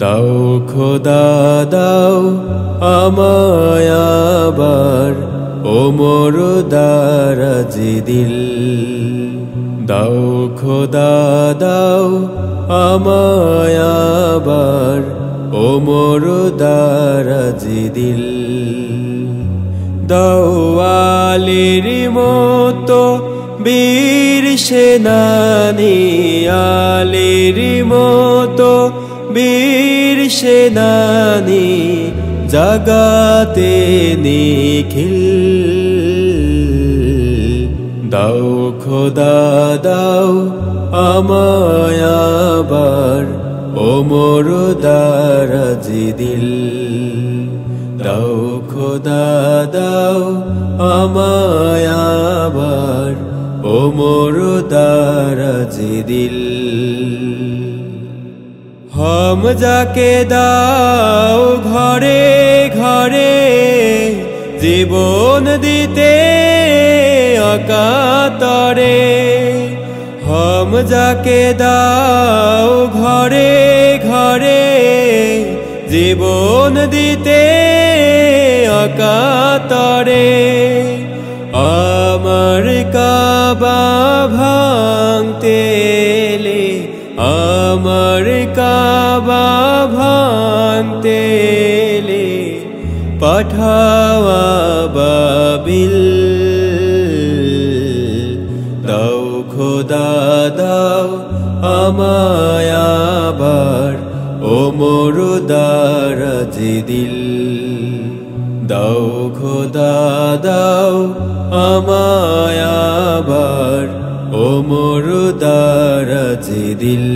দাও খোদা দাও আমায় আবার ওমর দারাজ দিল। দাও খোদা দাও আমায় আবার ওমর দারাজ দিল। দাও আলীর মতো বীর সেনানী, আলীর মতো বীর সেনানী জাগাতে নিখিল। দাও খোদা দাও আমায় আবার ওমর দারাজ দিল। দাও খোদা দাও আমায় আবার ওমর দারাজ দিল। হামজাকে দাও ঘরে ঘরে জীবন দিতে অকাতরে। হামজাকে দাও ঘরে ঘরে জীবন দিতে অকাতরে। আমার কাবা ভাঙতে এলে, আমার কাবা ভাঙতে এলে পাঠাও আবাবিল। দাও খোদা দাও আমায় আবার ওমর দারাজ দিল। দাও খোদা দাও আমায় আবার ওমর দারাজ দিল।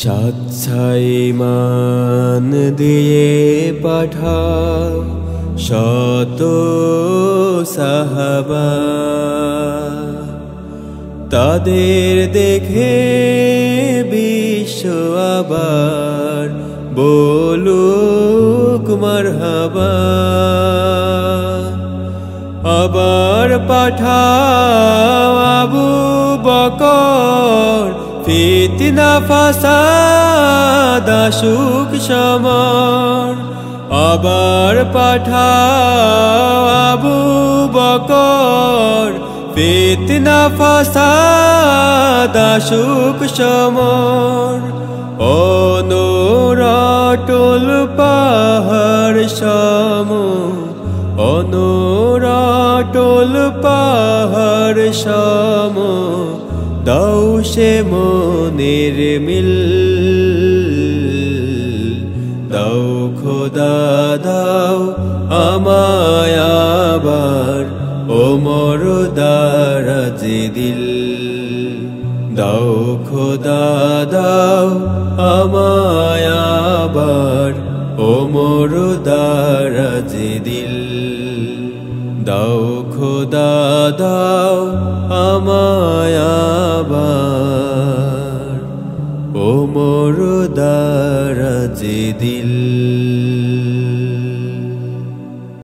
সাচ্ছাই মান দিয়ে পাঠাও শত সাহাবা, তাদের দেখে বিশ্ব আবার বলুক মারহাবা। আবার পাঠাও আবু বকর, ফিতনা ফাসাদ আসুক সমর। আবার পাঠাও আবু বকর, ফিতনা ফাসাদ আসুক সমর। অনরাটল পাহাড় সম, অনরাটল পাহাড় সম দাও সে মনের মিল। দাও খোদা দাও আমায় আবার ওমর দারাজ দিল। দাও খোদা দাও আমায় আবার ওমর দারাজ দিল। দাও খোদা দাও আমায়